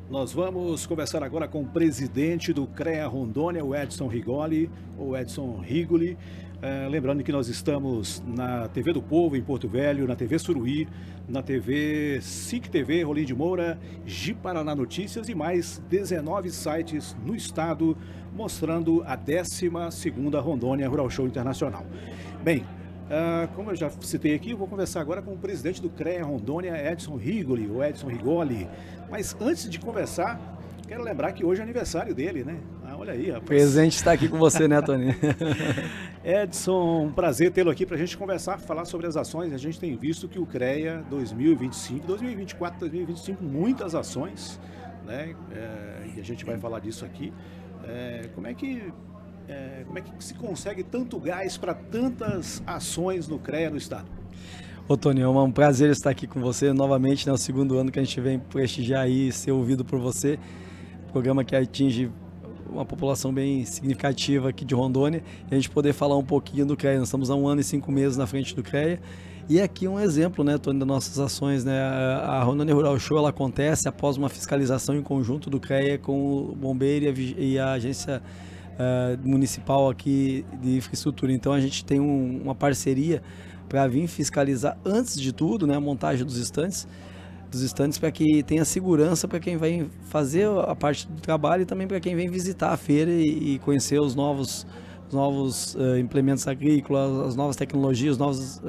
Nós vamos conversar agora com o presidente do CREA Rondônia, o Edson Rigoli, ou Edson Rigoli. Lembrando que nós estamos na TV do Povo, em Porto Velho, na TV Suruí, na TV SIC TV, Rolim de Moura, Ji-Paraná Notícias e mais 19 sites no estado, mostrando a 12ª Rondônia Rural Show Internacional. Bem, como eu já citei aqui, eu vou conversar agora com o presidente do CREA Rondônia, Edson Rigoli, ou Edson Rigoli. Mas antes de conversar, quero lembrar que hoje é aniversário dele, né? Olha aí, rapaz. O presente está aqui com você, né, Tony? Edson, um prazer tê-lo aqui para a gente conversar, falar sobre as ações. A gente tem visto que o CREA 2025, 2024, 2025, muitas ações, né? E a gente vai falar disso aqui. Como é que se consegue tanto gás para tantas ações no CREA no estado? Ô Tony, é um prazer estar aqui com você novamente, né? O segundo ano que a gente vem prestigiar e ser ouvido por você. Programa que atinge uma população bem significativa aqui de Rondônia. E a gente poder falar um pouquinho do CREA. Nós estamos há 1 ano e 5 meses na frente do CREA. E aqui um exemplo, né, Tony, das nossas ações, né? A Rondônia Rural Show, ela acontece após uma fiscalização em conjunto do CREA com o Bombeiro e a agência municipal aqui de infraestrutura. Então a gente tem uma parceria para vir fiscalizar antes de tudo, né, a montagem dos estandes para que tenha segurança para quem vai fazer a parte do trabalho e também para quem vem visitar a feira e conhecer os novos implementos agrícolas, as novas tecnologias, os novos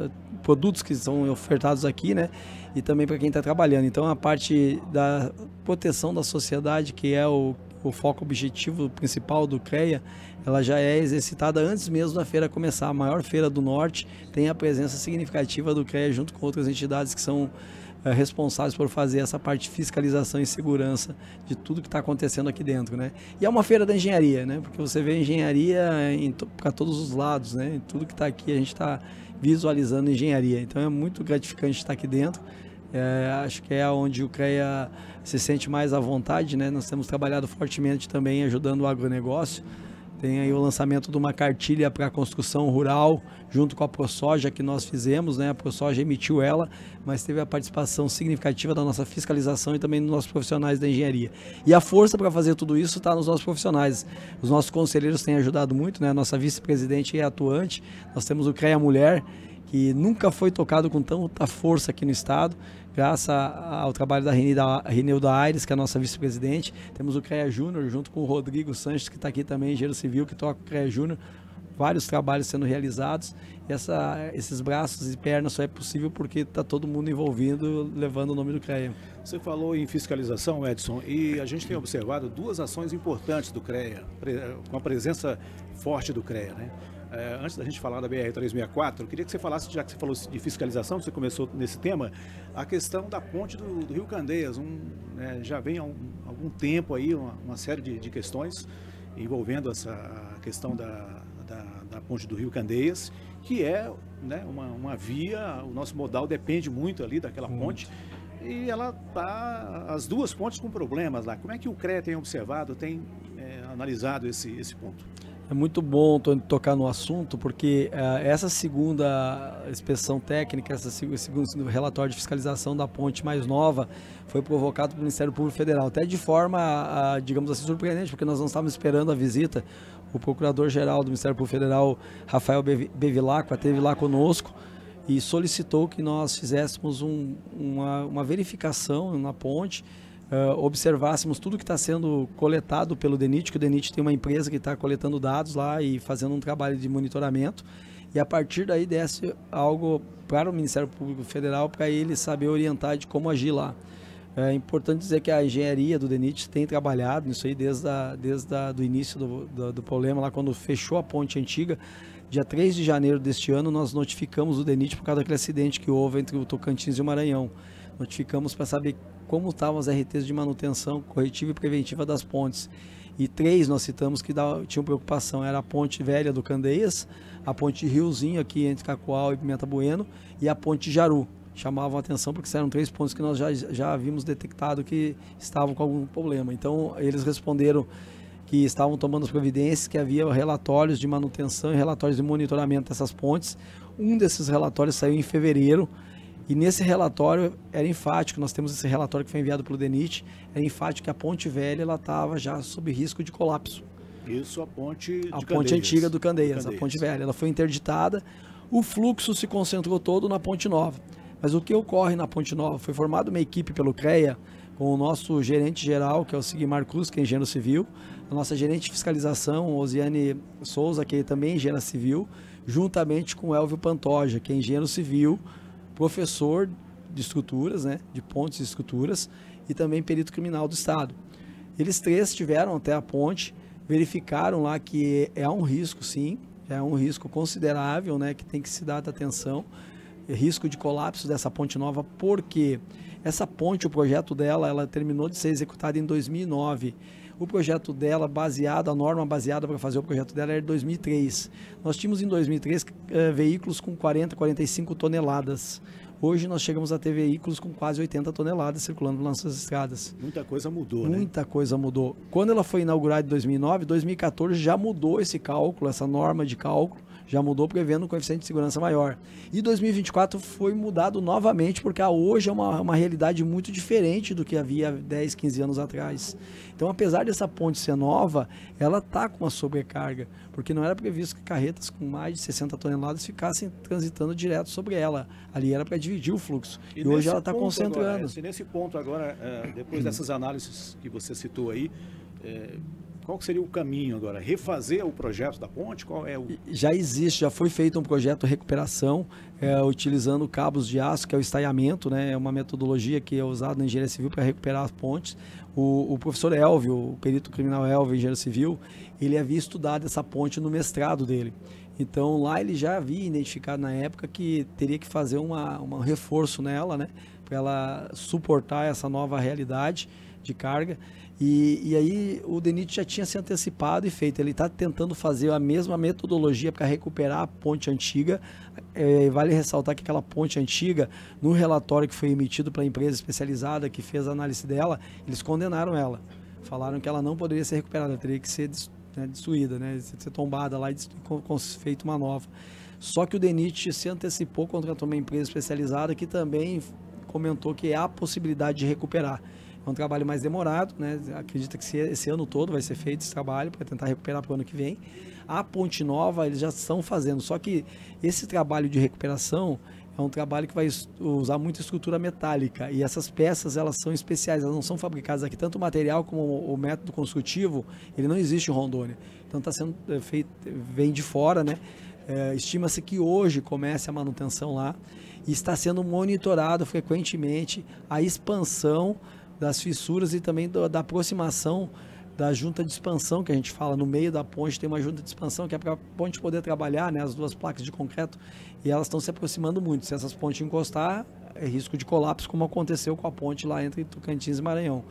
produtos que são ofertados aqui, né? E também para quem está trabalhando. Então a parte da proteção da sociedade, que é o foco objetivo principal do CREA, ela já é exercitada antes mesmo da feira começar. A maior feira do norte tem a presença significativa do CREA junto com outras entidades que são responsáveis por fazer essa parte de fiscalização e segurança de tudo que está acontecendo aqui dentro, né? E é uma feira da engenharia, né? Porque você vê engenharia para todos os lados, né? Em tudo que está aqui a gente está visualizando engenharia. Então é muito gratificante estar aqui dentro. Acho que é onde o CREA se sente mais à vontade, né? Nós temos trabalhado fortemente também ajudando o agronegócio. Tem aí o lançamento de uma cartilha para a construção rural, junto com a ProSoja que nós fizemos, né? A ProSoja emitiu ela, mas teve a participação significativa da nossa fiscalização e também dos nossos profissionais da engenharia. E a força para fazer tudo isso está nos nossos profissionais. Os nossos conselheiros têm ajudado muito, né? A nossa vice-presidente é atuante, nós temos o CREA Mulher, que nunca foi tocado com tanta força aqui no estado, graças ao trabalho da Renilda Aires, que é a nossa vice-presidente. Temos o CREA Júnior, junto com o Rodrigo Sanches, que está aqui também, engenheiro civil, que toca o CREA Júnior. Vários trabalhos sendo realizados. E esses braços e pernas só é possível porque está todo mundo envolvido, levando o nome do CREA. Você falou em fiscalização, Edson, e a gente tem observado 2 ações importantes do CREA, com a presença forte do CREA, né? Antes da gente falar da BR-364, eu queria que você falasse, já que você falou de fiscalização, você começou nesse tema, a questão da ponte do Rio Candeias. Já vem há algum tempo aí uma série de questões envolvendo essa questão da ponte do Rio Candeias, que é, né, uma via, o nosso modal depende muito ali daquela ponte, e ela tá, as 2 pontes com problemas lá. Como é que o CREA tem observado, tem analisado esse ponto? É muito bom tocar no assunto, porque essa segunda inspeção técnica, esse segundo relatório de fiscalização da ponte mais nova, foi provocado pelo Ministério Público Federal, até de forma, digamos assim, surpreendente, porque nós não estávamos esperando a visita. O Procurador-Geral do Ministério Público Federal, Rafael Bevilacqua, esteve lá conosco e solicitou que nós fizéssemos uma verificação na ponte, observássemos tudo que está sendo coletado pelo DENIT, que o DENIT tem uma empresa que está coletando dados lá e fazendo um trabalho de monitoramento, e a partir daí desse algo para o Ministério Público Federal, para ele saber orientar de como agir lá. É importante dizer que a engenharia do DENIT tem trabalhado nisso aí desde o início do problema, lá quando fechou a ponte antiga. Dia 3 de janeiro deste ano, nós notificamos o DENIT por causa daquele acidente que houve entre o Tocantins e o Maranhão. Notificamos para saber como estavam as RTs de manutenção corretiva e preventiva das pontes. E 3 nós citamos que tinham preocupação, era a ponte velha do Candeias, a ponte Riozinho aqui entre Cacoal e Pimenta Bueno e a ponte Jaru. Chamavam a atenção porque eram 3 pontos que nós já havíamos detectado que estavam com algum problema. Então eles responderam que estavam tomando as providências, que havia relatórios de manutenção e relatórios de monitoramento dessas pontes. Um desses relatórios saiu em fevereiro E nesse relatório era enfático, nós temos esse relatório que foi enviado pelo DENIT, era enfático que a ponte velha estava já sob risco de colapso. Isso, a ponte de A ponte antiga do Candeias, a ponte velha. Ela foi interditada, o fluxo se concentrou todo na ponte nova. Mas o que ocorre na ponte nova? Foi formada uma equipe pelo CREA, com o nosso gerente geral, que é o Sigmar Cruz, que é engenheiro civil, a nossa gerente de fiscalização, Osiane Souza, que também é engenheira civil, juntamente com o Elvio Pantoja, que é engenheiro civil, professor de estruturas, né, de pontes e estruturas, e também perito criminal do Estado. Eles três estiveram até a ponte, verificaram lá que é um risco, sim, é um risco considerável, né, que tem que se dar atenção, risco de colapso dessa ponte nova, porque essa ponte, o projeto dela, ela terminou de ser executada em 2009. O projeto dela, a norma baseada para fazer o projeto dela era de 2003. Nós tínhamos em 2003 veículos com 40, 45 toneladas. Hoje nós chegamos a ter veículos com quase 80 toneladas circulando nas nossas estradas. Muita coisa mudou, né? Muita coisa mudou. Quando ela foi inaugurada em 2009, 2014 já mudou esse cálculo, essa norma de cálculo, já mudou prevendo um coeficiente de segurança maior. E 2024 foi mudado novamente, porque hoje é uma realidade muito diferente do que havia 10, 15 anos atrás. Então, apesar dessa ponte ser nova, ela está com uma sobrecarga, porque não era previsto que carretas com mais de 60 toneladas ficassem transitando direto sobre ela. Ali era para dividir o fluxo. E hoje ela está concentrando. Agora, nesse ponto agora, depois dessas análises que você citou aí, qual seria o caminho agora? Refazer o projeto da ponte? Qual é o... Já existe, já foi feito um projeto de recuperação, utilizando cabos de aço, que é o estaiamento, né? É uma metodologia que é usada na engenharia civil para recuperar as pontes. O professor Elvio, o perito criminal Elvio, engenheiro civil, ele havia estudado essa ponte no mestrado dele. Então lá ele já havia identificado na época que teria que fazer um reforço nela, né? Para ela suportar essa nova realidade de carga. E aí o DENIT já tinha se antecipado e feito. Ele está tentando fazer a mesma metodologia para recuperar a ponte antiga. Vale ressaltar que aquela ponte antiga, no relatório que foi emitido pela empresa especializada que fez a análise dela, eles condenaram ela. Falaram que ela não poderia ser recuperada, ela teria que ser destruída, né? Ser tombada lá e feita uma nova. Só que o DENIT se antecipou, contratou uma empresa especializada que também comentou que há a possibilidade de recuperar. É um trabalho mais demorado, né? Acredita que esse ano todo vai ser feito esse trabalho para tentar recuperar para o ano que vem. A ponte nova eles já estão fazendo, só que esse trabalho de recuperação é um trabalho que vai usar muita estrutura metálica e essas peças elas são especiais, elas não são fabricadas aqui, tanto o material como o método construtivo, ele não existe em Rondônia. Então está sendo feito, vem de fora, né? Estima-se que hoje comece a manutenção lá e está sendo monitorado frequentemente a expansão das fissuras e também da aproximação da junta de expansão, que a gente fala, no meio da ponte tem uma junta de expansão que é para a ponte poder trabalhar, né, as duas placas de concreto, e elas estão se aproximando muito. Se essas pontes encostar, é risco de colapso, como aconteceu com a ponte lá entre Tocantins e Maranhão.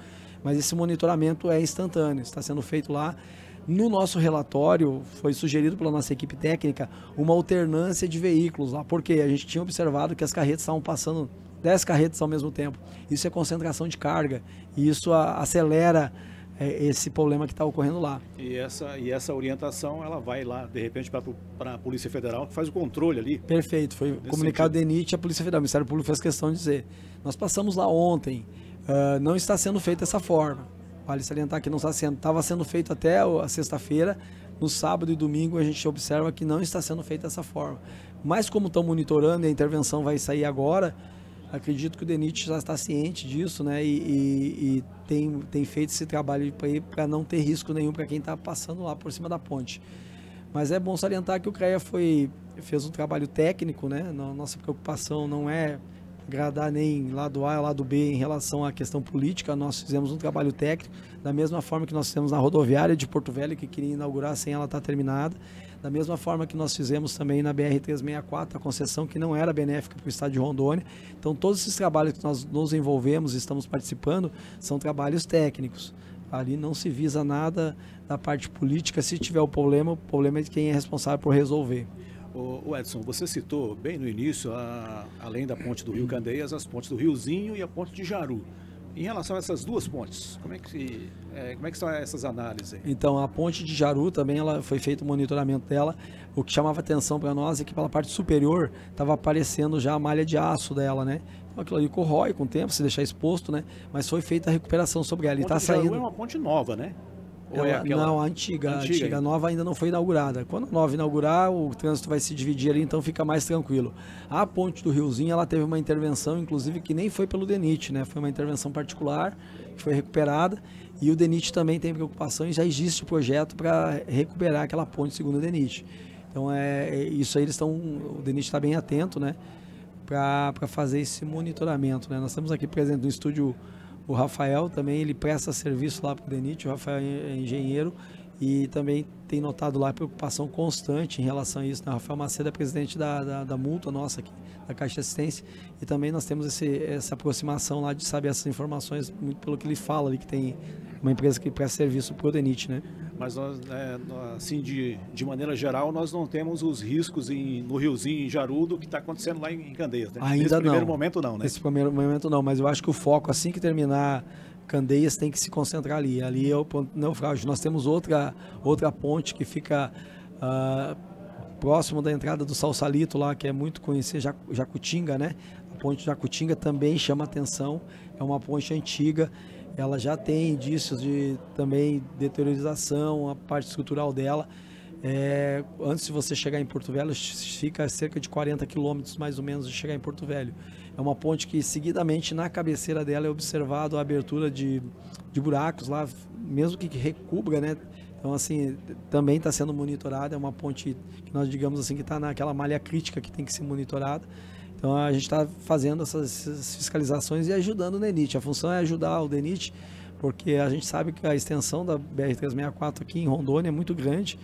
Mas esse monitoramento é instantâneo, está sendo feito lá. No nosso relatório, foi sugerido pela nossa equipe técnica uma alternância de veículos lá, porque a gente tinha observado que as carretas estavam passando 10 carretas ao mesmo tempo. Isso é concentração de carga e isso acelera esse problema que está ocorrendo lá. E essa orientação, ela vai lá, de repente, para a Polícia Federal, que faz o controle ali. Perfeito, foi comunicado do DENIT à Polícia Federal. O Ministério Público fez questão de dizer. Nós passamos lá ontem, não está sendo feito dessa forma. Vale salientar que não está sendo, estava sendo feito até a sexta-feira, no sábado e domingo a gente observa que não está sendo feito dessa forma. Mas como estão monitorando e a intervenção vai sair agora, acredito que o DENIT já está ciente disso, né? E tem feito esse trabalho para não ter risco nenhum para quem está passando lá por cima da ponte. Mas é bom salientar que o CREA fez um trabalho técnico, né? Nossa preocupação não é agradar nem lado A ou lado B em relação à questão política. Nós fizemos um trabalho técnico, da mesma forma que nós fizemos na rodoviária de Porto Velho, que queria inaugurar sem ela estar terminada. Da mesma forma que nós fizemos também na BR-364, a concessão que não era benéfica para o estado de Rondônia. Então, todos esses trabalhos que nós nos envolvemos e estamos participando são trabalhos técnicos. Ali não se visa nada da parte política. Se tiver o problema é de quem é responsável por resolver. O Edson, você citou bem no início, além da ponte do Rio Candeias, as pontes do Riozinho e a ponte de Jaru. Em relação a essas duas pontes, como é que estão essas análises aí? Então, a ponte de Jaru também ela foi feito o monitoramento dela. O que chamava atenção para nós é que pela parte superior estava aparecendo já a malha de aço dela, né? Então, aquilo ali corrói com o tempo, se deixar exposto, né? Mas foi feita a recuperação sobre ela. A ponte está de Jaru saindo. é uma ponte nova, né? Não, a antiga. A nova ainda não foi inaugurada. Quando a nova inaugurar, o trânsito vai se dividir ali, então fica mais tranquilo. A ponte do Riozinho, ela teve uma intervenção, inclusive, que nem foi pelo DENIT, né? Foi uma intervenção particular, que foi recuperada. E o DENIT também tem preocupação e já existe o projeto para recuperar aquela ponte segundo o DENIT. Então, isso aí o DENIT está bem atento, né? Para fazer esse monitoramento, né? Nós estamos aqui presente no estúdio. O Rafael também, ele presta serviço lá para o DENIT, o Rafael é engenheiro e também tem notado lá a preocupação constante em relação a isso. O Rafael Macedo é presidente da multa nossa aqui, da Caixa de Assistência, e também nós temos essa aproximação lá de saber essas informações, muito pelo que ele fala ali, que tem uma empresa que presta serviço para o DENIT, né? Mas nós, assim, de maneira geral, nós não temos os riscos no Riozinho, em Jaru, do que está acontecendo lá em Candeias, né? Ainda Nesse não. primeiro momento não, né? Nesse primeiro momento não, mas eu acho que o foco, assim que terminar Candeias, tem que se concentrar ali. Ali é o ponto naufrágio. Nós temos outra ponte que fica próximo da entrada do Salsalito lá, que é muito conhecida, Jacutinga, né? A ponte de Jacutinga também chama atenção, é uma ponte antiga. Ela já tem indícios de também deteriorização, a parte estrutural dela. Antes de você chegar em Porto Velho, fica a cerca de 40 quilômetros mais ou menos de chegar em Porto Velho. É uma ponte que seguidamente na cabeceira dela é observado a abertura de buracos lá, mesmo que recubra, né? Então assim, também está sendo monitorada, é uma ponte que nós digamos assim que está naquela malha crítica que tem que ser monitorada. Então a gente está fazendo essas fiscalizações e ajudando o DENIT. A função é ajudar o DENIT, porque a gente sabe que a extensão da BR-364 aqui em Rondônia é muito grande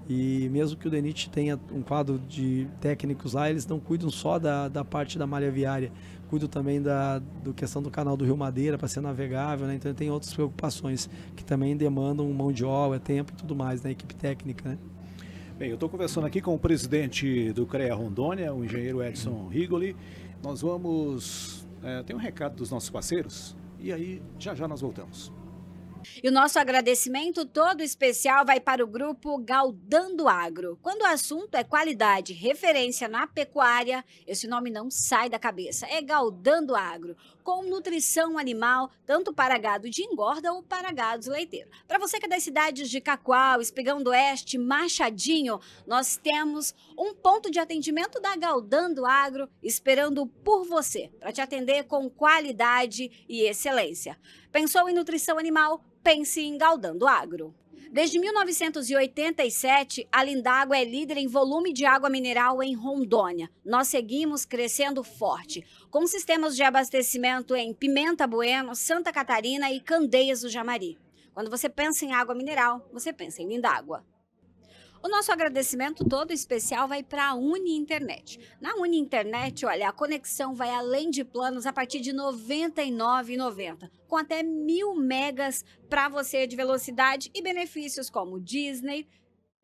e mesmo que o DENIT tenha um quadro de técnicos lá, eles não cuidam só da parte da malha viária, cuidam também da questão do canal do Rio Madeira para ser navegável, né? Então tem outras preocupações que também demandam mão de obra, tempo e tudo mais, né? Equipe técnica, né? Bem, eu estou conversando aqui com o presidente do CREA Rondônia, o engenheiro Edson Rigoli. Nós vamos... tem um recado dos nossos parceiros e aí já nós voltamos. E o nosso agradecimento todo especial vai para o grupo Galdando Agro. Quando o assunto é qualidade, referência na pecuária, esse nome não sai da cabeça. É Galdando Agro, com nutrição animal, tanto para gado de engorda ou para gados leiteiros. Para você que é das cidades de Cacoal, Espigão do Oeste, Machadinho, nós temos um ponto de atendimento da Galdando Agro esperando por você, para te atender com qualidade e excelência. Pensou em nutrição animal? Pense em Galdando Agro. Desde 1987, a Lindágua é líder em volume de água mineral em Rondônia. Nós seguimos crescendo forte, com sistemas de abastecimento em Pimenta Bueno, Santa Catarina e Candeias do Jamari. Quando você pensa em água mineral, você pensa em Lindágua. O nosso agradecimento todo especial vai para a Uni Internet. Na Uni Internet, olha, a conexão vai além de planos a partir de R$ 99,90, com até 1000 megas para você de velocidade e benefícios como Disney,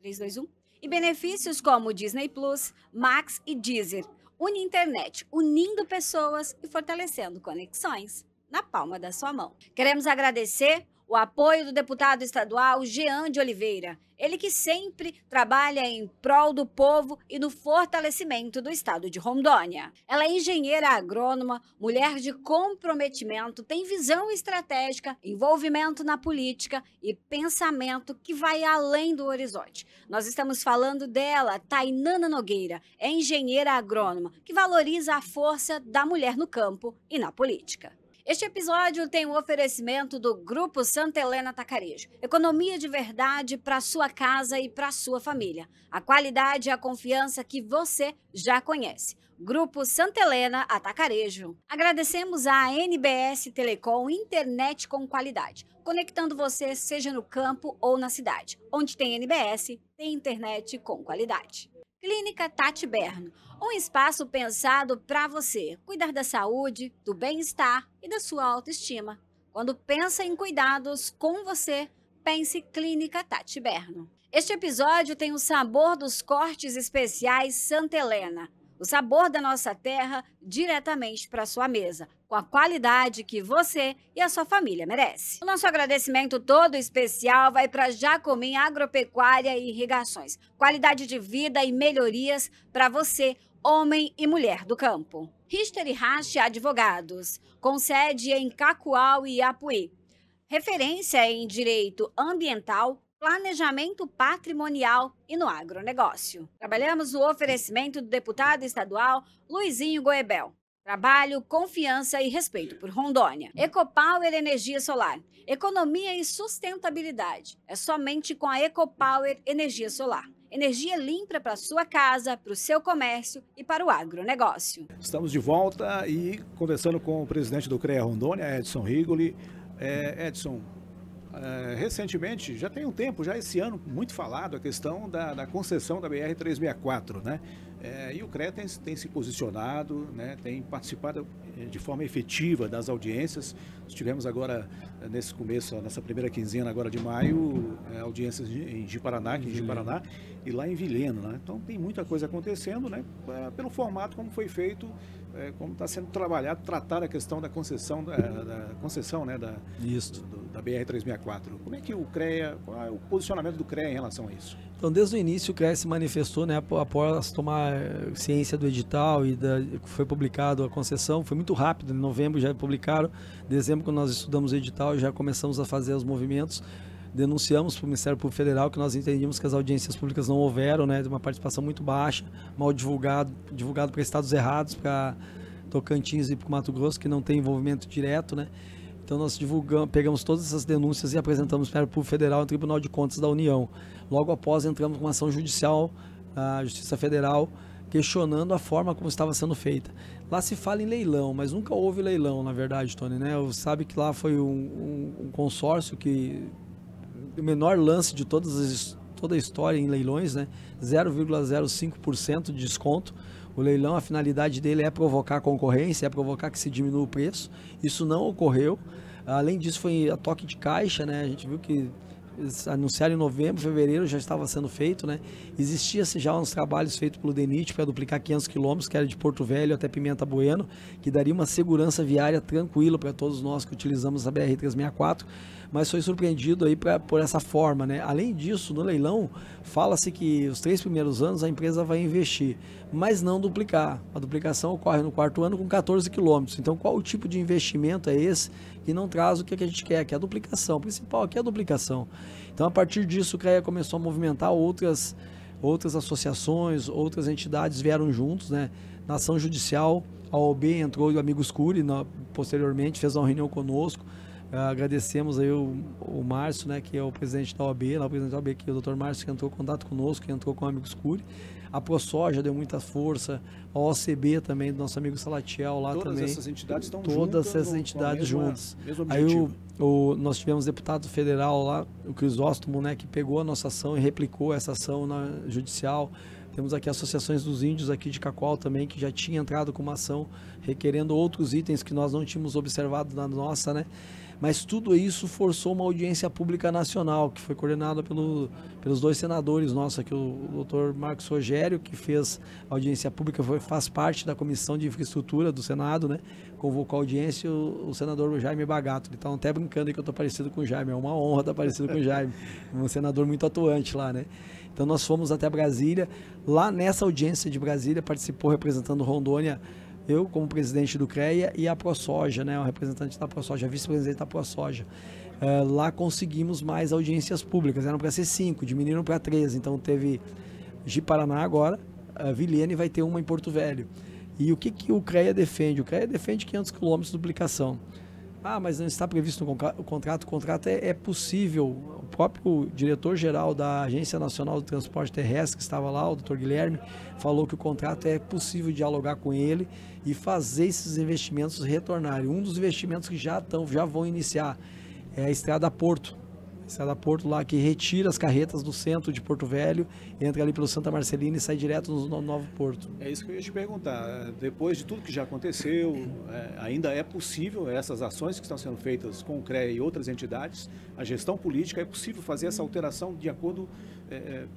321, e benefícios como Disney Plus, Max e Deezer. Uni Internet, unindo pessoas e fortalecendo conexões na palma da sua mão. Queremos agradecer o apoio do deputado estadual Jean de Oliveira, ele que sempre trabalha em prol do povo e no fortalecimento do estado de Rondônia. Ela é engenheira agrônoma, mulher de comprometimento, tem visão estratégica, envolvimento na política e pensamento que vai além do horizonte. Nós estamos falando dela, Tainana Nogueira, é engenheira agrônoma que valoriza a força da mulher no campo e na política. Este episódio tem um oferecimento do Grupo Santa Helena Atacarejo. Economia de verdade para sua casa e para sua família. A qualidade e a confiança que você já conhece. Grupo Santa Helena Atacarejo. Agradecemos a NBS Telecom Internet com qualidade, conectando você seja no campo ou na cidade. Onde tem NBS, tem internet com qualidade. Clínica Tati Berno, um espaço pensado para você cuidar da saúde, do bem-estar e da sua autoestima. Quando pensa em cuidados com você, pense Clínica Tati Berno. Este episódio tem o sabor dos cortes especiais Santa Helena, o sabor da nossa terra diretamente para sua mesa. com a qualidade que você e a sua família merece. O nosso agradecimento todo especial vai para Jacomim Agropecuária e Irrigações. Qualidade de vida e melhorias para você, homem e mulher do campo. Richter e Rache Advogados, com sede em Cacoal e Apuí. Referência em direito ambiental, planejamento patrimonial e no agronegócio. Trabalhamos no oferecimento do deputado estadual Luizinho Goebel. Trabalho, confiança e respeito por Rondônia. Ecopower Energia Solar. Economia e sustentabilidade. É somente com a Ecopower Energia Solar. Energia limpa para a sua casa, para o seu comércio e para o agronegócio. Estamos de volta e conversando com o presidente do CREA Rondônia, Edson Rigoli. Edson, recentemente, já tem um tempo, já esse ano, muito falado a questão da concessão da BR-364, né? E o CREA tem se posicionado, né? Tem participado de forma efetiva das audiências. Tivemos agora, nessa primeira quinzena agora de maio, audiências em Ji-Paraná, e lá em Vilhena, né? Então tem muita coisa acontecendo, né? Pelo formato como foi feito, como está sendo trabalhado, tratar a questão da concessão, né? Da BR-364. Como é que o CREA, qual é o posicionamento do CREA em relação a isso? Então, desde o início, o CREA se manifestou, né, após tomar ciência do edital e foi publicado a concessão. Foi muito rápido, em novembro já publicaram, em dezembro, quando nós estudamos o edital, já começamos a fazer os movimentos. Denunciamos para o Ministério Público Federal que nós entendíamos que as audiências públicas não houveram, né, de uma participação muito baixa, mal divulgado para estados errados, para Tocantins e para o Mato Grosso, que não tem envolvimento direto, né. Então nós pegamos todas essas denúncias e apresentamos para o Público Federal no Tribunal de Contas da União. Logo após entramos com uma ação judicial na Justiça Federal, questionando a forma como estava sendo feita. Lá se fala em leilão, mas nunca houve leilão, na verdade, Tony, né? Sabe que lá foi um consórcio que o menor lance de toda a história em leilões, né? 0,05% de desconto. O leilão, a finalidade dele é provocar concorrência, é provocar que se diminua o preço. Isso não ocorreu. Além disso, foi a toque de caixa, né? A gente viu que eles anunciaram em novembro, fevereiro já estava sendo feito, né? Existia-se já uns trabalhos feitos pelo DENIT para duplicar 500 quilômetros, que era de Porto Velho até Pimenta Bueno, que daria uma segurança viária tranquila para todos nós que utilizamos a BR-364, mas foi surpreendido aí por essa forma, né? Além disso, no leilão, fala-se que os 3 primeiros anos a empresa vai investir, mas não duplicar. A duplicação ocorre no 4º ano com 14 quilômetros. Então, qual o tipo de investimento é esse que não traz o que a gente quer, que é a duplicação? O principal aqui é a duplicação. Então, a partir disso, o CREA começou a movimentar outras associações, outras entidades vieram juntos, né? Na ação judicial, a OAB entrou e o Amigos Curi, posteriormente, fez uma reunião conosco. Agradecemos aí o Márcio, né, que é o presidente da OAB, o presidente da OAB, que é o Dr. Márcio, que entrou em contato conosco, que entrou com o Amigos Curi. A ProSoja deu muita força, a OCB também, do nosso amigo Salatiel lá também. Todas essas entidades estão juntas. Todas essas entidades juntas. Aí nós tivemos deputado federal lá, o Crisóstomo, né, que pegou a nossa ação e replicou essa ação na judicial. Temos aqui associações dos índios aqui de Cacoal também, que já tinha entrado com uma ação requerendo outros itens que nós não tínhamos observado na nossa, né? Mas tudo isso forçou uma audiência pública nacional, que foi coordenada pelos 2 senadores nossos aqui, o Dr. Marcos Rogério, que fez a audiência pública, faz parte da Comissão de Infraestrutura do Senado, né? Convocou a audiência, o senador Jaime Bagato. Ele estava até brincando aí que eu estou parecido com o Jaime, é uma honra estar parecido com o Jaime, um senador muito atuante lá, né? Então nós fomos até Brasília, lá nessa audiência de Brasília participou representando Rondônia, eu como presidente do CREA e a ProSoja, né, o representante da ProSoja, vice-presidente da ProSoja. Lá conseguimos mais audiências públicas, eram para ser 5, diminuíram para 3, então teve Ji-Paraná agora, Vilhena e vai ter uma em Porto Velho. E o que o CREA defende? O CREA defende 500 quilômetros de duplicação. Mas não está previsto no contrato. O contrato é possível. O próprio diretor-geral da Agência Nacional do Transporte Terrestre, que estava lá, o Dr. Guilherme, falou que o contrato é possível dialogar com ele e fazer esses investimentos retornarem. Um dos investimentos que já vão iniciar é a Estrada Porto. Estrada Porto lá que retira as carretas do centro de Porto Velho, entra ali pelo Santa Marcelina e sai direto no Novo Porto. É isso que eu ia te perguntar. Depois de tudo que já aconteceu, ainda é possível essas ações que estão sendo feitas com o CREA e outras entidades, a gestão política, é possível fazer essa alteração de acordo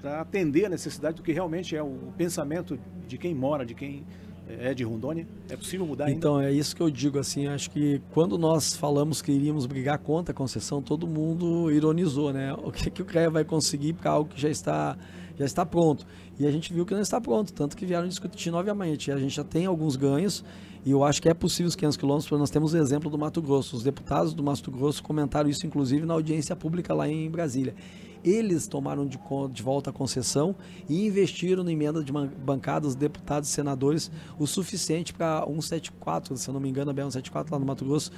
para atender a necessidade do que realmente é o pensamento de quem mora, de quem é de Rondônia? É possível mudar ainda? Então, é isso que eu digo, assim, acho que quando nós falamos que iríamos brigar contra a concessão, todo mundo ironizou, né? O que o CREA vai conseguir para algo que já está pronto. E a gente viu que não está pronto, tanto que vieram discutir novamente. A gente já tem alguns ganhos e eu acho que é possível os 500 quilômetros, porque nós temos o exemplo do Mato Grosso. Os deputados do Mato Grosso comentaram isso, inclusive, na audiência pública lá em Brasília. Eles tomaram de volta a concessão e investiram na emenda de bancada, os deputados e senadores, o suficiente para 174, se eu não me engano, a BR-174 lá no Mato Grosso,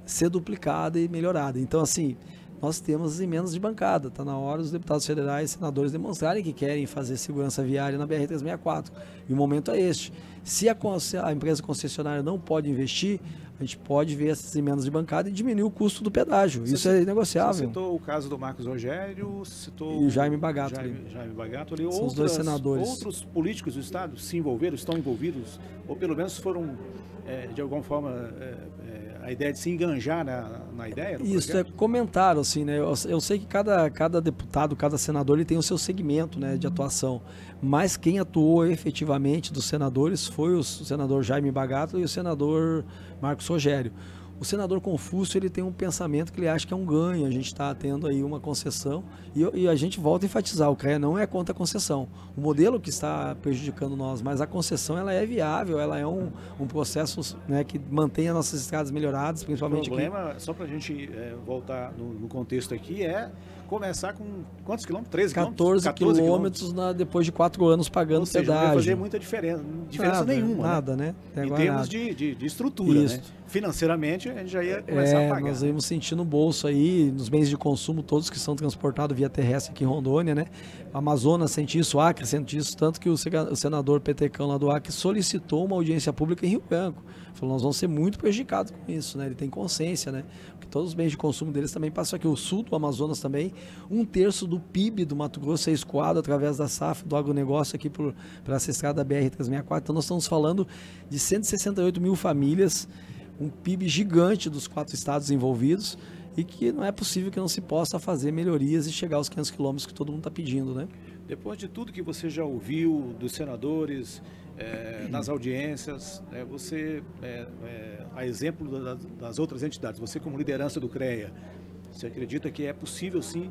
ser duplicada e melhorada. Então, assim, nós temos as emendas de bancada. Está na hora os deputados federais e senadores demonstrarem que querem fazer segurança viária na BR-364. E o momento é este. Se a empresa concessionária não pode investir, a gente pode ver essas emendas de bancada e diminuir o custo do pedágio. Isso é negociável. Você citou o caso do Marcos Rogério, citou e o Jaime Bagato. Jaime Bagato ali. São os dois senadores. Outros políticos do Estado se envolveram, estão envolvidos, ou pelo menos foram, de alguma forma, a ideia de se enganjar na ideia? Isso, comentaram, assim, né? Eu sei que cada deputado, cada senador, ele tem o seu segmento, né, de atuação. Mas quem atuou efetivamente dos senadores foi o senador Jaime Bagato e o senador Marcos Rogério. O senador Confúcio, ele tem um pensamento que ele acha que é um ganho, a gente está tendo aí uma concessão e a gente volta a enfatizar, o CREA não é contra a concessão, o modelo que está prejudicando nós, mas a concessão ela é viável, ela é um processo, né, que mantém as nossas estradas melhoradas, principalmente aqui. O problema, só para a gente voltar no contexto aqui, é começar com quantos quilômetros? 13 quilômetros? 14 quilômetros depois de 4 anos pagando pedágio. Não vai fazer muita diferença nenhuma. Nada, né? Em termos de estrutura, né? Financeiramente, a gente já ia começar a pagar. Nós íamos sentir no bolso aí, nos bens de consumo todos que são transportados via terrestre aqui em Rondônia, né? Amazonas sente isso, Acre sente isso, tanto que o senador Petecão lá do Acre solicitou uma audiência pública em Rio Branco. Falou, nós vamos ser muito prejudicados com isso, né? Ele tem consciência, né? Porque todos os bens de consumo deles também passam aqui. O sul do Amazonas também, 1/3 do PIB do Mato Grosso é escoado através da SAF, do agronegócio aqui por essa estrada BR-364. Então nós estamos falando de 168 mil famílias, um PIB gigante dos 4 estados envolvidos e que não é possível que não se possa fazer melhorias e chegar aos 500 quilômetros que todo mundo está pedindo, né? Depois de tudo que você já ouviu dos senadores, nas audiências, você, a exemplo das outras entidades, você como liderança do CREA, você acredita que é possível sim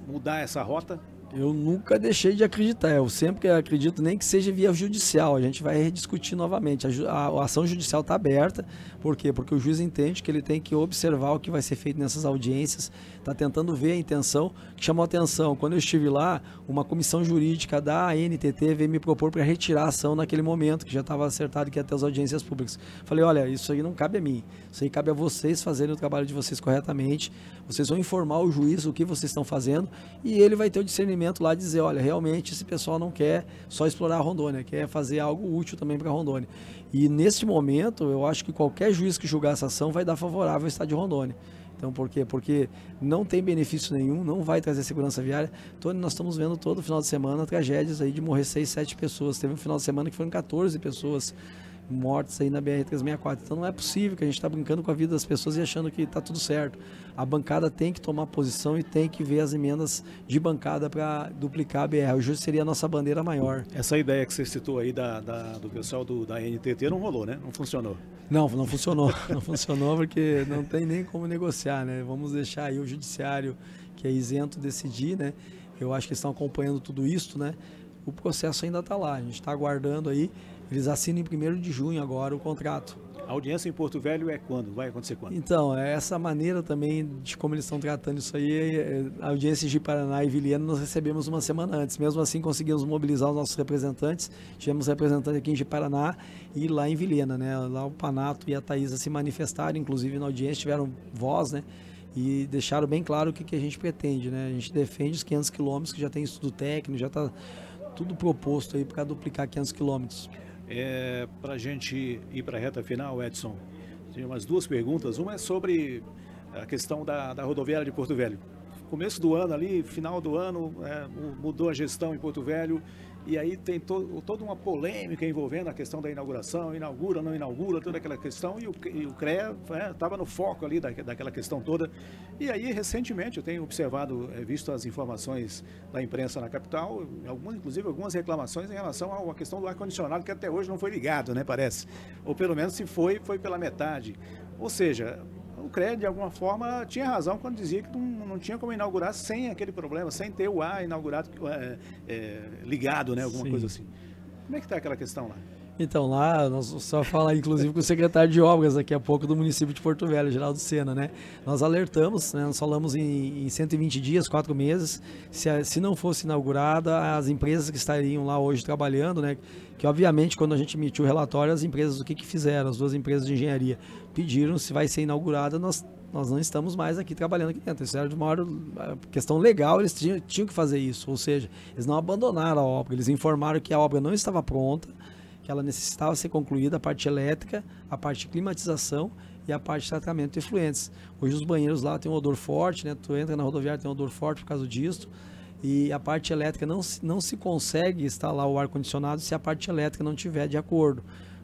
mudar essa rota? Eu nunca deixei de acreditar, eu sempre acredito, nem que seja via judicial, a gente vai rediscutir novamente, a ação judicial está aberta, por quê? Porque o juiz entende que ele tem que observar o que vai ser feito nessas audiências, está tentando ver a intenção, que chamou a atenção, quando eu estive lá, uma comissão jurídica da ANTT veio me propor para retirar a ação naquele momento, que já estava acertado que ia ter as audiências públicas. Falei, olha, isso aí não cabe a mim, isso aí cabe a vocês fazerem o trabalho de vocês corretamente, vocês vão informar o juiz o que vocês estão fazendo e ele vai ter o discernimento lá de dizer, olha, realmente esse pessoal não quer só explorar a Rondônia, quer fazer algo útil também para a Rondônia. E neste momento, eu acho que qualquer juiz que julgar essa ação vai dar favorável ao estado de Rondônia. Então, por quê? Porque não tem benefício nenhum, não vai trazer segurança viária. Tony, nós estamos vendo todo final de semana tragédias aí de morrer 6, 7 pessoas. Teve um final de semana que foram 14 pessoas mortes aí na BR-364. Então não é possível que a gente está brincando com a vida das pessoas e achando que está tudo certo. A bancada tem que tomar posição e tem que ver as emendas de bancada para duplicar a BR. Hoje seria a nossa bandeira maior. Essa ideia que você citou aí do pessoal da NTT não rolou, né? Não funcionou. Não funcionou. Não funcionou porque não tem nem como negociar, né? Vamos deixar aí o judiciário, que é isento, decidir, né? Eu acho que eles estão acompanhando tudo isso, né? O processo ainda está lá, a gente está aguardando aí. Eles assinam em 1º de junho agora o contrato. A audiência em Porto Velho é quando? Vai acontecer quando? Então, é essa maneira também de como eles estão tratando isso aí. A audiência de Paraná e Vilhena nós recebemos uma semana antes. Mesmo assim, conseguimos mobilizar os nossos representantes. Tivemos representantes aqui em Paraná e lá em Vilhena, né? Lá o Panato e a Thaisa se manifestaram, inclusive na audiência, tiveram voz, né? E deixaram bem claro o que a gente pretende, né? A gente defende os 500 quilômetros, que já tem estudo técnico, já está tudo proposto aí para duplicar 500 quilômetros. Para a gente ir para a reta final, Edson, tem umas 2 perguntas. Uma é sobre a questão da rodoviária de Porto Velho. começo do ano ali, final do ano, mudou a gestão em Porto Velho, e aí tem toda uma polêmica envolvendo a questão da inauguração, inaugura, não inaugura, toda aquela questão, e o CREA estava no foco ali daquela questão toda. E aí, recentemente, eu tenho observado, visto as informações da imprensa na capital, inclusive algumas reclamações em relação à questão do ar-condicionado, que até hoje não foi ligado, né, parece. Ou pelo menos se foi pela metade. Ou seja, o CREA, de alguma forma, tinha razão quando dizia que não tinha como inaugurar sem aquele problema, sem ter o ar inaugurado, ligado, né? Alguma coisa assim. Como é que está aquela questão lá? Então, lá, nós só falar inclusive com o secretário de obras daqui a pouco do município de Porto Velho, Geraldo Sena, né? Nós alertamos, né? Nós falamos em 120 dias, 4 meses, se não fosse inaugurada, as empresas que estariam lá hoje trabalhando, né? Que obviamente quando a gente emitiu o relatório, as empresas, o que fizeram? As duas empresas de engenharia pediram se vai ser inaugurada, nós não estamos mais aqui trabalhando aqui dentro. Isso era de uma questão legal, eles tinham que fazer isso, ou seja, eles não abandonaram a obra, eles informaram que a obra não estava pronta, que ela necessitava ser concluída, a parte elétrica, a parte de climatização e a parte de tratamento de efluentes. Hoje os banheiros lá têm um odor forte, né? Tu entra na rodoviária, tem um odor forte por causa disso, e a parte elétrica não se consegue instalar o ar-condicionado se a parte elétrica não tiver de acordo.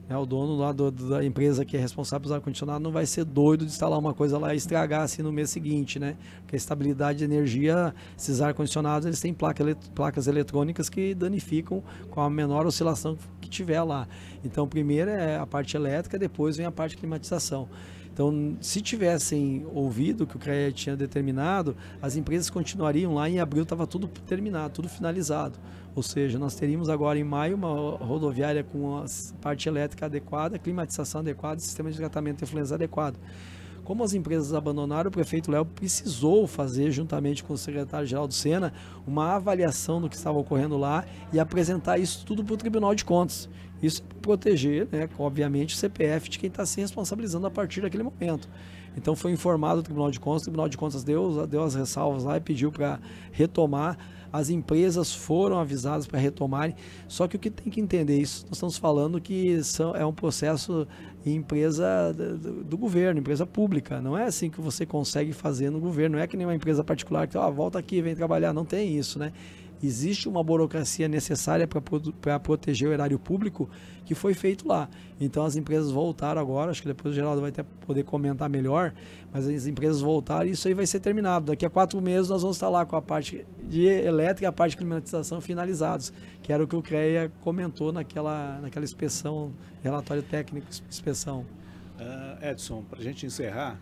O dono lá da empresa que é responsável pelo ar-condicionado não vai ser doido de instalar uma coisa lá e estragar assim no mês seguinte, né? Porque a estabilidade de energia, esses ar-condicionados, eles têm placas eletrônicas que danificam com a menor oscilação que tiver lá. Então, primeiro é a parte elétrica, depois vem a parte de climatização. Então, se tivessem ouvido o que o CREA tinha determinado, as empresas continuariam lá e em abril estava tudo terminado, tudo finalizado. Ou seja, nós teríamos agora em maio uma rodoviária com a parte elétrica adequada, climatização adequada e sistema de tratamento de efluentes adequado. Como as empresas abandonaram, o prefeito Léo precisou fazer, juntamente com o secretário Geraldo Sena, uma avaliação do que estava ocorrendo lá e apresentar isso tudo para o Tribunal de Contas. Isso para proteger, né, obviamente, o CPF de quem está se responsabilizando a partir daquele momento. Então foi informado o Tribunal de Contas deu as ressalvas lá e pediu para retomar. As empresas foram avisadas para retomarem, só que o que tem que entender isso, nós estamos falando que é um processo em empresa do governo, empresa pública, não é assim que você consegue fazer no governo, não é que nem uma empresa particular que volta aqui, vem trabalhar, não tem isso, né? Existe uma burocracia necessária para proteger o erário público que foi feito lá. Então as empresas voltaram agora, acho que depois o Geraldo vai até poder comentar melhor, mas as empresas voltaram e isso aí vai ser terminado. Daqui a 4 meses nós vamos estar lá com a parte de elétrica e a parte de climatização finalizados, que era o que o CREA comentou naquela inspeção, relatório técnico, inspeção. Edson, para a gente encerrar,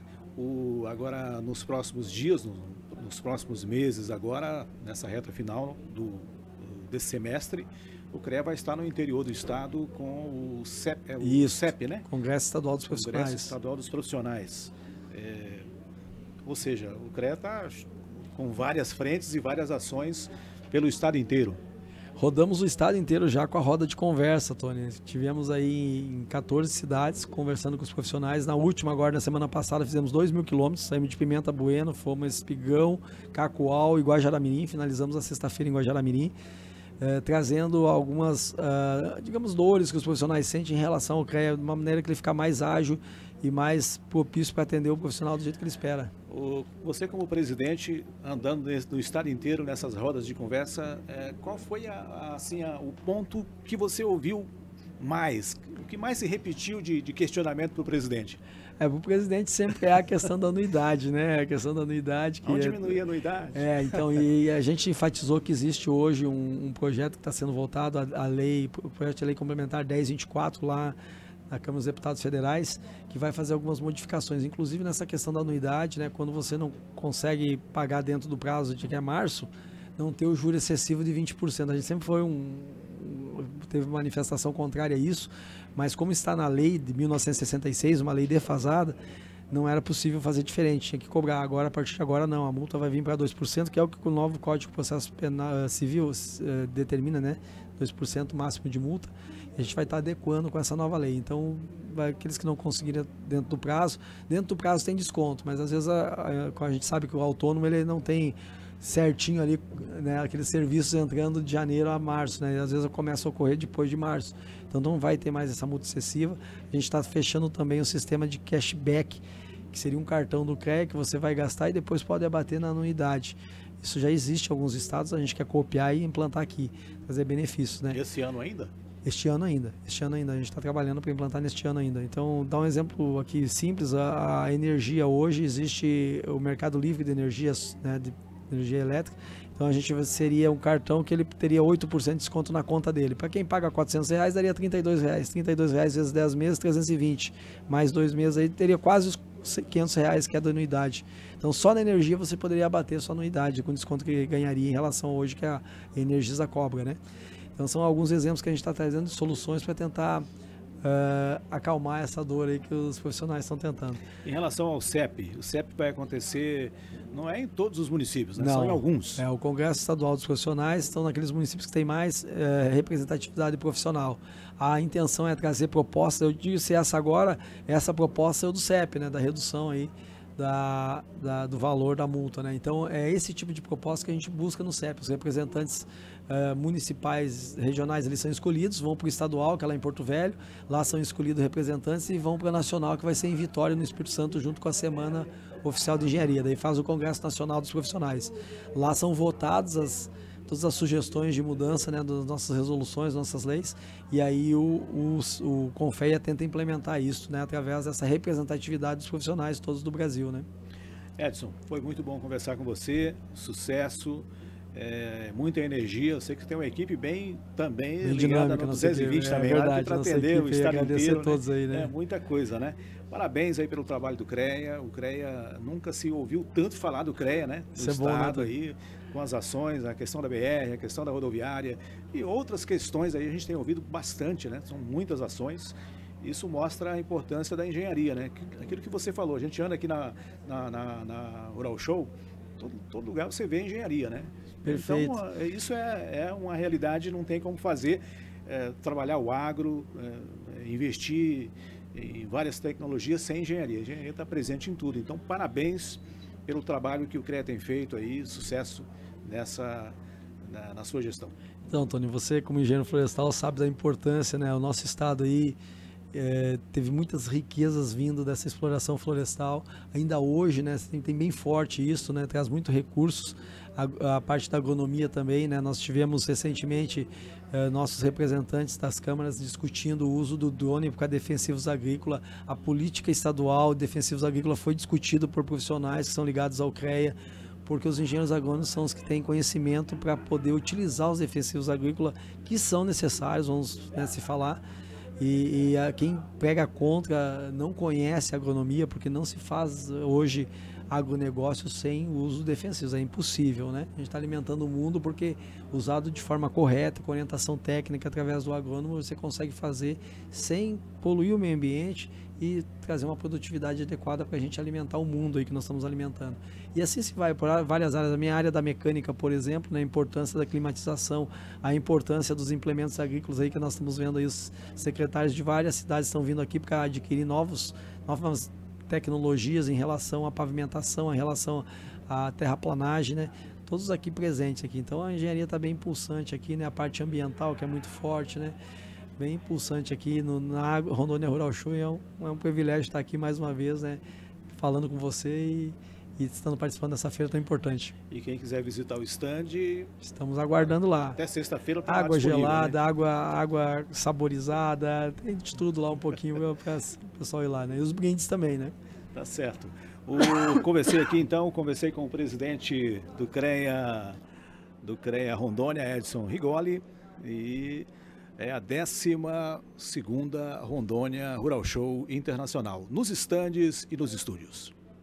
agora nos próximos dias, nos próximos meses, agora nessa reta final desse semestre, o CREA vai estar no interior do estado com o CEP, né? Congresso Estadual dos Profissionais. Congresso Estadual dos Profissionais. Ou seja, o CREA está com várias frentes e várias ações pelo estado inteiro. Rodamos o estado inteiro já com a roda de conversa, Tony. Tivemos aí em 14 cidades conversando com os profissionais. Na última, agora, na semana passada, fizemos 2.000 quilômetros. Saímos de Pimenta Bueno, fomos a Espigão, Cacoal e Guajará-Mirim. Finalizamos a sexta-feira em Guajará-Mirim, trazendo algumas, digamos, dores que os profissionais sentem em relação ao CREA, de uma maneira que ele fica mais ágil e mais propício para atender o profissional do jeito que ele espera. Você, como presidente, andando no estado inteiro nessas rodas de conversa, qual foi o ponto que você ouviu mais, o que mais se repetiu de questionamento para o presidente? Para o presidente sempre é a questão da anuidade, né? A questão da anuidade. Vamos diminuir a anuidade? Então, e a gente enfatizou que existe hoje um projeto que está sendo voltado o projeto de lei complementar 1024 lá na Câmara dos Deputados Federais, que vai fazer algumas modificações, inclusive nessa questão da anuidade, né? Quando você não consegue pagar dentro do prazo de que é março, não ter o juro excessivo de 20%. A gente sempre teve manifestação contrária a isso, mas como está na lei de 1966, uma lei defasada, não era possível fazer diferente, tinha que cobrar. Agora, a partir de agora, não, a multa vai vir para 2%, que é o que o novo Código de Processo Civil determina, né? 2% máximo de multa. A gente vai estar adequando com essa nova lei. Então, aqueles que não conseguirem dentro do prazo tem desconto, mas às vezes a gente sabe que o autônomo ele não tem certinho ali, né, aqueles serviços entrando de janeiro a março, né, e às vezes começa a ocorrer depois de março. Então não vai ter mais essa multa excessiva. A gente está fechando também o sistema de cashback, que seria um cartão do CREA que você vai gastar e depois pode abater na anuidade. Isso já existe em alguns estados, a gente quer copiar e implantar aqui, trazer benefícios, né? Esse ano ainda? Este ano ainda, a gente está trabalhando para implantar neste ano ainda. Então, dá um exemplo aqui simples, a energia hoje, existe o mercado livre de energias, né, de energia elétrica, então a gente seria um cartão que ele teria 8% de desconto na conta dele. Para quem paga R$400, daria R$32, R$32 vezes 10 meses, 320, mais 2 meses aí teria quase os R$500 que é da anuidade. Então só na energia você poderia abater sua anuidade com o desconto que ganharia em relação a hoje que a Energisa cobra, né? Então são alguns exemplos que a gente está trazendo de soluções para tentar acalmar essa dor aí que os profissionais estão tentando. Em relação ao CEP, o CEP vai acontecer, não é em todos os municípios, né? Não, São em alguns. O Congresso Estadual dos Profissionais estão naqueles municípios que têm mais representatividade profissional. A intenção é trazer propostas, eu disse essa agora, essa proposta é o do CEP, né, da redução aí do valor da multa, né? Então é esse tipo de proposta que a gente busca no CEP. Os representantes municipais, regionais, eles são escolhidos, vão para o estadual, que é lá em Porto Velho, lá são escolhidos representantes e vão para o nacional, que vai ser em Vitória, no Espírito Santo, junto com a Semana Oficial de Engenharia. Daí faz o Congresso Nacional dos Profissionais. Lá são votadas todas as sugestões de mudança, né, das nossas resoluções, nossas leis, e aí o CONFEA tenta implementar isso, né, através dessa representatividade dos profissionais todos do Brasil, né. Edson, foi muito bom conversar com você, sucesso, muita energia, eu sei que tem uma equipe bem ligada dinâmica, no 220 também, verdade, para atender o estado inteiro, todos né? aí, né? Muita coisa, né? Parabéns aí pelo trabalho do CREA, o CREA nunca se ouviu tanto falar do CREA, né? Do estado, bom, né? Aí, com as ações, a questão da BR, a questão da rodoviária e outras questões aí a gente tem ouvido bastante, né? São muitas ações. Isso mostra a importância da engenharia, né? Aquilo que você falou, a gente anda aqui na Rural Show, todo lugar você vê engenharia, né? Perfeito. Então, isso é uma realidade, não tem como fazer, trabalhar o agro, investir em várias tecnologias sem engenharia. A engenharia está presente em tudo. Então, parabéns pelo trabalho que o CREA tem feito aí, sucesso na sua gestão. Então, Tony, você como engenheiro florestal sabe da importância, né? O nosso estado aí teve muitas riquezas vindo dessa exploração florestal. Ainda hoje, né, tem bem forte isso, né? Traz muito recursos. A parte da agronomia também, né? Nós tivemos recentemente nossos representantes das câmaras discutindo o uso do drone para defensivos agrícolas. A política estadual de defensivos agrícolas foi discutida por profissionais que são ligados ao CREA, porque os engenheiros agrônomos são os que têm conhecimento para poder utilizar os defensivos agrícolas que são necessários, vamos, né, se falar. E quem pega contra não conhece a agronomia, porque não se faz hoje agronegócio sem o uso de defensivos, é impossível, né? A gente está alimentando o mundo porque usado de forma correta, com orientação técnica através do agrônomo, você consegue fazer sem poluir o meio ambiente e trazer uma produtividade adequada para a gente alimentar o mundo aí que nós estamos alimentando. E assim se vai por várias áreas. A minha área da mecânica, por exemplo, né, a importância da climatização, a importância dos implementos agrícolas aí que nós estamos vendo aí, os secretários de várias cidades estão vindo aqui para adquirir novas tecnologias em relação à pavimentação, em relação à terraplanagem, né? Todos aqui presentes aqui. Então a engenharia está bem pulsante aqui, né? A parte ambiental que é muito forte, né? Bem pulsante aqui na Rondônia Rural Show. É um privilégio estar aqui mais uma vez, né? Falando com você e estando participando dessa feira tão importante. E quem quiser visitar o stand... Estamos aguardando lá. Até sexta-feira tá água gelada, né? água saborizada, tem de tudo lá um pouquinho para o pessoal ir lá, né? E os brindes também, né? Tá certo. Conversei com o presidente do CREA Rondônia, Edson Rigoli, e é a 12ª Rondônia Rural Show Internacional, nos estandes e nos estúdios.